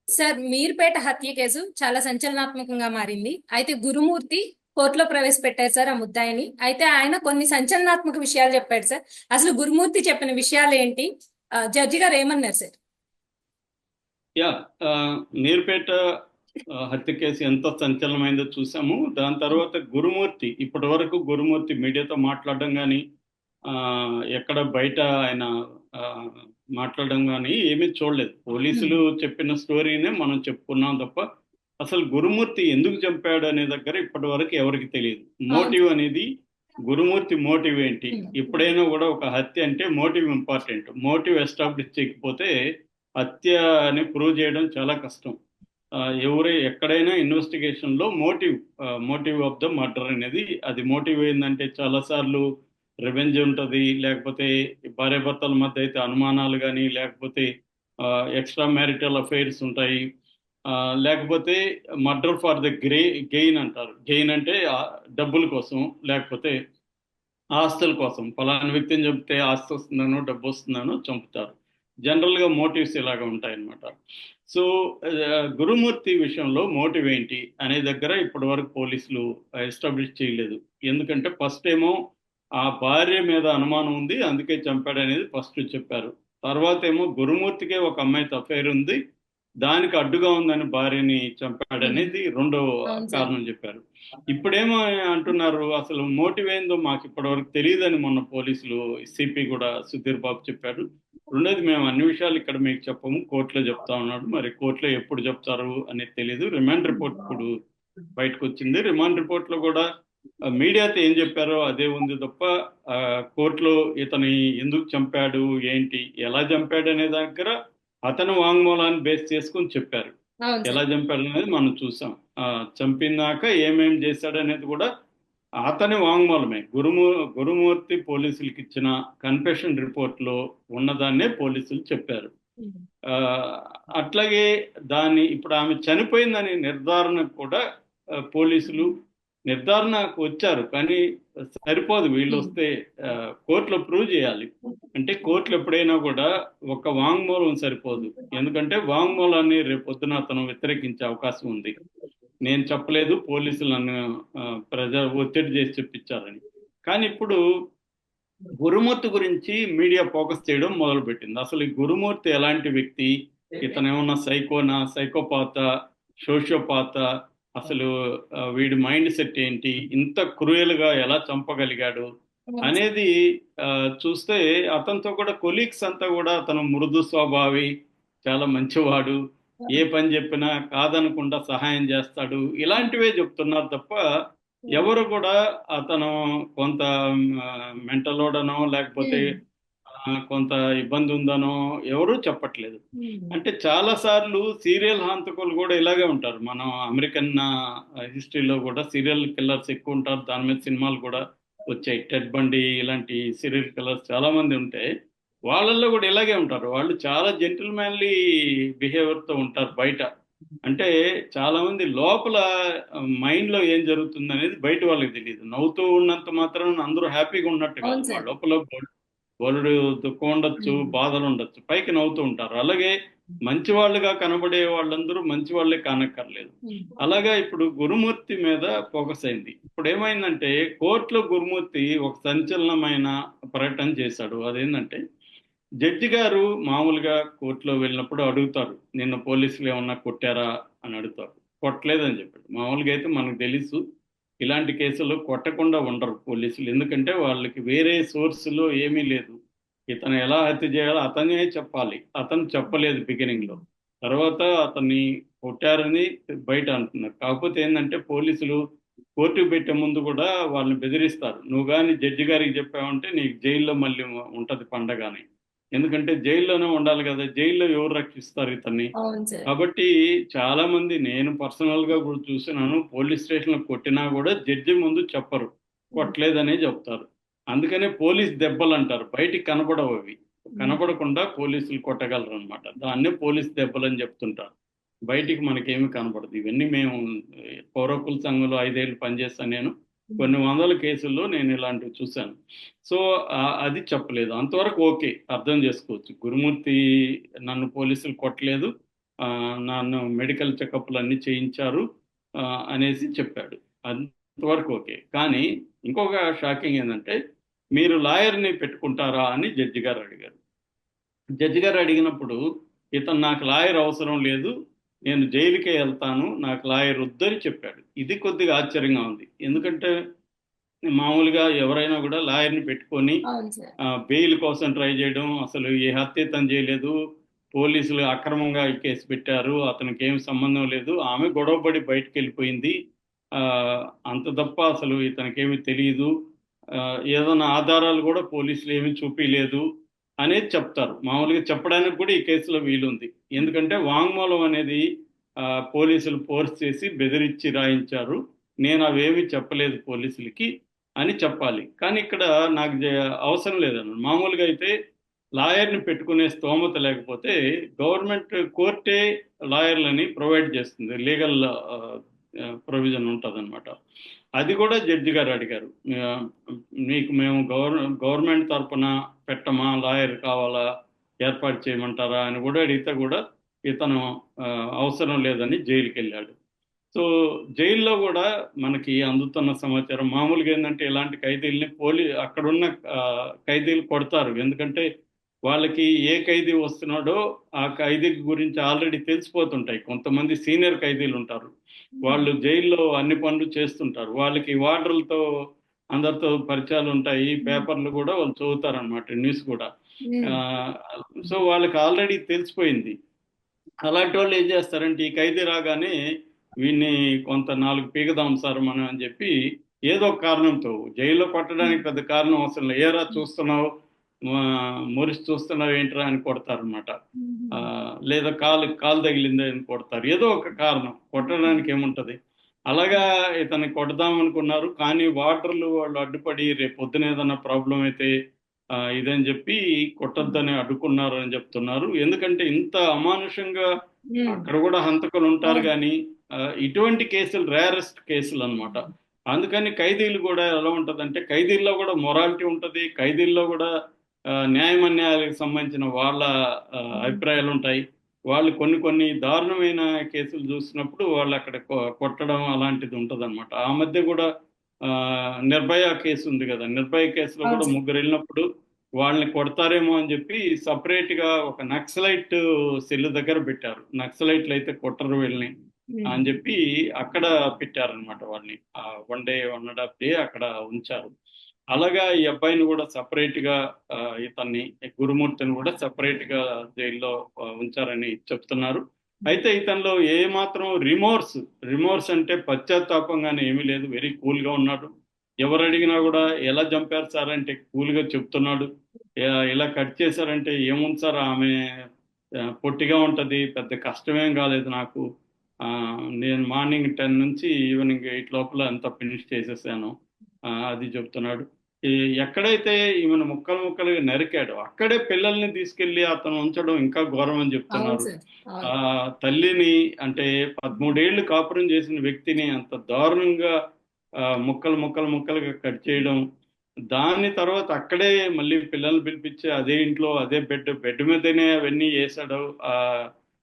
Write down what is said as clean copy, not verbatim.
Sir, Meerpet హత్య case చాలా సంచలనాత్మకంగా మారింది. అయితే గురుమూర్తి కోర్టులో ప్రవేశపెట్టారు సార్ ఆ ముద్దాయిని. అయితే ఆయన కొన్ని సంచలనాత్మక విషయాలు చెప్పాడు సార్. అసలు గురుమూర్తి చెప్పిన విషయాలు ఏంటి? జడ్జి గారు ఏమన్నారు సార్? యా ఆ, మీర్పేట హత్య కేసు ఎంత సంచలనమైందో చూసాము. దాని తర్వాత గురుమూర్తి ఇప్పటి వరకు గురుమూర్తి మీడియాతో మాట్లాడడం కానీ ఎక్కడ బయట ఆయన ఆ, మాట్లాడడం కానీ ఏమీ చూడలేదు. పోలీసులు చెప్పిన స్టోరీనే మనం చెప్పుకున్నాం తప్ప అసలు గురుమూర్తి ఎందుకు చంపాడు అనే దగ్గర ఇప్పటి వరకు ఎవరికి తెలియదు. అవును మోటివ్ అనేది గురుమూర్తి మోటివ్ ఏంటి? సార్. ఎప్పుడైనా కూడా ఒక హత్య అంటే మోటివ్ ఇంపార్టెంట్. మోటివ్ ఎస్టాబ్లిష్ చేయకపోతే హత్య అని ప్రూవ్ చేయడం చాలా కష్టం. ఎక్కడైనా ఇన్వెస్టిగేషన్ లో మోటివ్ ఆఫ్ ద మర్డర్ అనేది, అది మోటివ్ ఏంటంటే చాలా సార్లు రివెంజ్ ఉంటుంది, లేకపోతే భార్యాభర్తల మధ్య అయితే అనుమానాలు కానీ, లేకపోతే ఎక్స్ట్రా మ్యారిటల్ అఫైర్స్ ఉంటాయి, ఆ, లేకపోతే మర్డర్ ఫర్ ద గెయిన్ అంటారు. గెయిన్ అంటే డబ్బుల కోసం, లేకపోతే ఆస్తుల కోసం. ఫలానా వ్యక్తిని చంపితే ఆస్తి వస్తుందనో డబ్బు వస్తుందనో చంపుతారు. జనరల్ గా మోటివ్స్ ఇలాగ ఉంటాయన్నమాట. సో గురుమూర్తి విషయంలో మోటివ్ ఏంటి అనే దగ్గర ఇప్పటి వరకు పోలీసులు ఎస్టాబ్లిష్ చేయలేదు. ఎందుకంటే ఫస్ట్ ఏమో ఆ భార్య మీద అనుమానం ఉంది, అందుకే చంపాడు అనేది ఫస్ట్ చెప్పారు. తర్వాత ఏమో గురుమూర్తికే ఒక అమ్మాయితో అఫైర్ ఉంది, దానికి అడ్డుగా ఉందని భార్యని చంపాడనేది రెండో అవును సార్. కారణం చెప్పారు. ఇప్పుడేమో అంటున్నారు, అసలు మోటివ్ ఏందో మాకు ఇప్పటివరకు తెలియదని మొన్న పోలీసులు సిపి కూడా సుధీర్ బాబు చెప్పారు. రెండోది, మేము అన్ని విషయాలు ఇక్కడ మీకు చెప్పము, కోర్టులో చెప్తా ఉన్నాడు. మరి కోర్టులో ఎప్పుడు చెప్తారు అనేది తెలియదు. రిమాండ్ రిపోర్ట్ ఇప్పుడు బయటకు వచ్చింది. రిమాండ్ రిపోర్ట్ లో కూడా మీడియాతో ఏం చెప్పారో అదే ఉంది తప్ప ఆ, కోర్టులో ఇతని ఎందుకు చంపాడు, ఏంటి, ఎలా చంపాడు అనే దగ్గర అతను వాంగ్మూలాన్ని బేస్ చేసుకుని చెప్పారు. అవును ఎలా సార్. చంపాడు అనేది మనం చూసాం. చంపినాక ఏమేం చేశాడు అనేది కూడా అతని వాంగ్మూలమే. గురుమూర్తి పోలీసులకు ఇచ్చిన కన్ఫెషన్ రిపోర్ట్ లో ఉన్నదాన్నే పోలీసులు చెప్పారు. ఆ, అట్లాగే దాన్ని ఇప్పుడు ఆమె చనిపోయిందని నిర్ధారణ కూడా పోలీసులు నిర్ధారణకు వచ్చారు. కానీ సరిపోదు, వీళ్ళు వస్తే కోర్టులో ప్రూవ్ చేయాలి. అంటే కోర్టులు ఎప్పుడైనా కూడా ఒక వాంగ్మూలం సరిపోదు. ఎందుకంటే వాంగ్మూలాన్ని రేపొద్దున అతను వ్యతిరేకించే అవకాశం ఉంది. నేను చెప్పలేదు, పోలీసులు నన్ను ప్రజా ఒత్తిడి చేసి చెప్పించారని. కానీ ఇప్పుడు గురుమూర్తి గురించి మీడియా ఫోకస్ చేయడం మొదలుపెట్టింది. అసలు ఈ గురుమూర్తి ఎలాంటి వ్యక్తి? ఇతను ఏమన్నా సైకోనా, సైకోపాత, సోషియోపాత? అసలు వీడి మైండ్ సెట్ ఏంటి? ఇంత క్రూయల్ గా ఎలా చంపగలిగాడు అవును సార్. అనేది ఆ, చూస్తే అతనితో కూడా కొలీగ్స్ అంతా కూడా అతను మృదు స్వభావి, చాలా మంచివాడు, ఏ పని చెప్పినా కాదనకుండా సహాయం చేస్తాడు, ఇలాంటివే చెప్తున్నారు తప్ప ఎవరు కూడా అతను కొంత మెంటలోడనో, లేకపోతే కొంత ఇబ్బంది ఉందనో ఎవరూ చెప్పట్లేదు. అంటే చాలా సార్లు సీరియల్ హంతకులు కూడా ఇలాగే ఉంటారు. మనం అమెరికన్ హిస్టరీలో కూడా సీరియల్ కిల్లర్స్ ఎక్కువ ఉంటారు. దాని మీద సినిమాలు కూడా వచ్చాయి. టెడ్ బండి ఇలాంటి సీరియల్ కిల్లర్స్ చాలా మంది ఉంటే వాళ్ళల్లో కూడా ఇలాగే ఉంటారు. వాళ్ళు చాలా జెంటిల్మెన్లీ బిహేవియర్ తో ఉంటారు బయట. అంటే చాలా మంది లోపల మైండ్ లో ఏం జరుగుతుంది అనేది బయట వాళ్ళకి తెలియదు. నవ్వుతూ ఉన్నంత మాత్రం అందరూ హ్యాపీగా ఉన్నట్టు కాదు. అవును వాళ్ళ సార్. లోపల బోలెడు దుఃఖం ఉండొచ్చు, బాధలు ఉండొచ్చు, పైకి నవ్వుతూ ఉంటారు. అలాగే మంచి వాళ్ళుగా కనబడే వాళ్ళందరూ మంచి వాళ్ళే కానక్కర్లేదు. అలాగా ఇప్పుడు గురుమూర్తి మీద ఫోకస్ అయింది. ఇప్పుడు ఏమైందంటే కోర్టులో గురుమూర్తి ఒక సంచలనమైన ప్రకటన చేశాడు. అదేంటంటే జడ్జి గారు మామూలుగా కోర్టులో వెళ్ళినప్పుడు అడుగుతారు, నిన్న పోలీసులు ఏమన్నా కొట్టారా అని అడుగుతారు. కొట్టలేదని చెప్పాడు. మామూలుగా అయితే మనకు తెలుసు, ఇలాంటి కేసుల్లో కొట్టకుండా ఉండరు పోలీసులు. ఎందుకంటే వాళ్ళకి వేరే సోర్సులో ఏమీ లేదు. ఇతను ఎలా హత్య చేయాలో అతనే చెప్పాలి. అతను చెప్పలేదు బిగినింగ్ లో. తర్వాత అతన్ని కొట్టారని బయట అంటున్నారు. కాకపోతే ఏంటంటే పోలీసులు కోర్టుకు పెట్టే ముందు కూడా వాళ్ళని బెదిరిస్తారు. నువ్వు కానీ జడ్జి గారికి చెప్పావంటే నీకు జైల్లో మళ్ళీ ఉంటది పండగ అని. ఎందుకంటే జైల్లోనే ఉండాలి కదా, జైల్లో ఎవరు రక్షిస్తారు ఇతన్ని? అవును సార్. కాబట్టి చాలా మంది, నేను పర్సనల్ గా కూడా చూసినాను, పోలీస్ స్టేషన్ లో కొట్టినా కూడా జడ్జి ముందు చెప్పరు, కొట్టలేదనే చెప్తారు. అందుకనే పోలీస్ దెబ్బలు అంటారు. బయటికి కనబడవు అవి. కనబడకుండా పోలీసులు కొట్టగలరు అనమాట. దాన్నే పోలీస్ దెబ్బలు అని చెప్తుంటారు. బయటికి మనకేమీ కనబడదు. ఇవన్నీ మేము పౌర హక్కుల సంఘంలో 5 ఏళ్ళు పనిచేస్తాను నేను. కొన్ని వందల కేసుల్లో నేను ఇలాంటివి చూశాను. సో అది చెప్పలేదు. అంతవరకు ఓకే, అర్థం చేసుకోవచ్చు. గురుమూర్తి నన్ను పోలీసులు కొట్టలేదు, నన్ను మెడికల్ చెకప్లు అన్ని చేయించారు ఆ, అనేసి చెప్పాడు. అంతవరకు ఓకే. కానీ ఇంకొక షాకింగ్ ఏంటంటే, మీరు లాయర్ని పెట్టుకుంటారా అని జడ్జి గారు అడిగారు. జడ్జి గారు అడిగినప్పుడు ఇతను నాకు లాయర్ అవసరం లేదు, నేను జైలుకే వెళ్తాను, నాకు లాయర్ వద్దని చెప్పాడు. ఇది కొద్దిగా ఆశ్చర్యంగా ఉంది. ఎందుకంటే మామూలుగా ఎవరైనా కూడా లాయర్ని పెట్టుకొని అవును సార్. బెయిల్ కోసం ట్రై చేయడం, అసలు ఏ హత్య తను చేయలేదు, పోలీసులు అక్రమంగా ఈ కేసు పెట్టారు, అతనికి ఏం సంబంధం లేదు, ఆమె గొడవపడి బయటకు వెళ్ళిపోయింది, ఆ, అంత తప్ప అసలు ఇతనికేమీ తెలియదు, ఆ, ఏదైనా ఆధారాలు కూడా పోలీసులు ఏమీ చూపించలేదు అనేది చెప్తారు. మామూలుగా చెప్పడానికి కూడా ఈ కేసులో వీలుంది. ఎందుకంటే వాంగ్మూలం అనేది ఆ, పోలీసులు ఫోర్స్ చేసి బెదిరించి రాయించారు, నేను అవేమీ చెప్పలేదు పోలీసులకి అని చెప్పాలి. కానీ ఇక్కడ నాకు అవసరం లేదన్న. మామూలుగా అయితే లాయర్ని పెట్టుకునే స్తోమత లేకపోతే గవర్నమెంట్ కోర్టే లాయర్లని ప్రొవైడ్ చేస్తుంది, లీగల్ ప్రొవిజన్ ఉంటుంది అనమాట. అది కూడా జడ్జి గారు అడిగారు. ఆ, మీకు మేము గవర్నమెంట్ తరపున పెట్టమా, లాయర్ కావాలా, ఏర్పాటు చేయమంటారా అని కూడా అడిగితే కూడా ఇతను ఆ, అవసరం లేదని జైలుకి వెళ్ళాడు. సో జైల్లో కూడా మనకి అందుతున్న సమాచారం మామూలుగా ఏంటంటే, ఇలాంటి ఖైదీల్ని అక్కడున్న ఖైదీలు కొడతారు. ఎందుకంటే వాళ్ళకి ఏ ఖైదీ వస్తున్నాడో ఆ ఖైదీ గురించి ఆల్రెడీ తెలిసిపోతుంటాయి. కొంతమంది సీనియర్ ఖైదీలు ఉంటారు, వాళ్ళు జైల్లో అన్ని పనులు చేస్తుంటారు, వాళ్ళకి వార్డర్లతో అందరితో పరిచయాలు ఉంటాయి, పేపర్లు కూడా వాళ్ళు చదువుతారు అనమాట, న్యూస్ కూడా. ఉమ్. ఆ, సో వాళ్ళకి ఆల్రెడీ తెలిసిపోయింది. అలాంటి వాళ్ళు ఏం చేస్తారంటే, ఈ ఖైదీ రాగానే వీడిని కొంత 4 పీకుదాం సార్ మనం అని చెప్పి ఏదో ఒక కారణంతో, జైల్లో కొట్టడానికి పెద్ద కారణం అవసరం లేదు, ఏరా చూస్తున్నావు, మురిసి చూస్తున్నావు ఏంట్రా అని కొడతారనమాట. లేదా కాలు తగిలింది అని కొడతారు, ఏదో ఒక కారణం, కొట్టడానికి ఏముంటది. అలాగా ఇతన్ని కొడదాం అనుకున్నారు, కానీ వాటర్లు వాళ్ళు అడ్డుపడి రేపు పొద్దున ఏదైనా ప్రాబ్లం అయితే ఇదని చెప్పి కొట్టొద్దని అడ్డుకున్నారు అని చెప్తున్నారు. ఎందుకంటే ఇంత అమానుషంగా ఉమ్. అక్కడ కూడా హంతకులు ఉంటారు, అవును. కానీ ఇటువంటి కేసులు రేరెస్ట్ కేసులు అన్నమాట. అందుకని ఖైదీలు కూడా ఎలా ఉంటదంటే, ఖైదీల్లో కూడా మొరాలిటీ ఉంటది, ఖైదీల్లో కూడా న్యాయమన్యాయాలకు సంబంధించిన వాళ్ళ అభిప్రాయాలు ఉంటాయి. వాళ్ళు కొన్ని కొన్ని దారుణమైన కేసులు చూసినప్పుడు వాళ్ళు అక్కడ కొట్టడం అలాంటిది ఉంటదన్నమాట. ఆ మధ్య కూడా ఆ, నిర్భయ కేసు ఉంది కదా, నిర్భయ కేసులో అవును కూడా సార్. ముగ్గురు వెళ్ళినప్పుడు వాళ్ళని కొడతారేమో అని చెప్పి సపరేట్ గా ఒక నక్సలైట్ సెల్ దగ్గర పెట్టారు. నక్సలైట్లు అయితే కొట్టరు వీళ్ళని ఉమ్. అని చెప్పి అక్కడ పెట్టారనమాట వాళ్ళని. 1 డే 1.5 డే అక్కడ ఉంచారు. అలాగా ఈ అబ్బాయిని కూడా సపరేట్ గా ఇతన్ని గురుమూర్తిని కూడా సపరేట్ గా జైల్లో ఉంచారని చెప్తున్నారు. అయితే ఇతనిలో ఏ మాత్రం రిమోర్స్ అంటే పశ్చాత్తాపంగానే ఏమీ లేదు, వెరీ కూల్ గా ఉన్నాడు. ఎవరు అడిగినా కూడా ఎలా చంపారు సార్ అంటే కూల్ గా చెప్తున్నాడు. ఇలా కట్ చేశారంటే ఏముంది సార్, ఆమె పొట్టిగా ఉంటది, పెద్ద కష్టమేం కాలేదు నాకు, ఆ, నేను మార్నింగ్ 10 నుంచి ఈవినింగ్ 8 లోపల అంతా ఫినిష్ చేసేసాను, అది చెప్తున్నాడు. ఈ ఎక్కడైతే ఈమెను ముక్కలు ముక్కలుగా నరికాడో అక్కడే పిల్లల్ని తీసుకెళ్లి అతను ఉంచడం ఇంకా ఘోరం అని అవును చెప్తున్నారు. సార్. ఆ అవును. తల్లిని, అంటే 13 ఏళ్ళు కాపురం చేసిన వ్యక్తిని అంత దారుణంగా ముక్కలు ముక్కలు ముక్కలుగా కట్ చేయడం, దాని తర్వాత అక్కడే మళ్ళీ పిల్లల్ని పిలిపించి అదే ఇంట్లో అదే బెడ్ మీదనే అవన్నీ వేసాడు. ఆ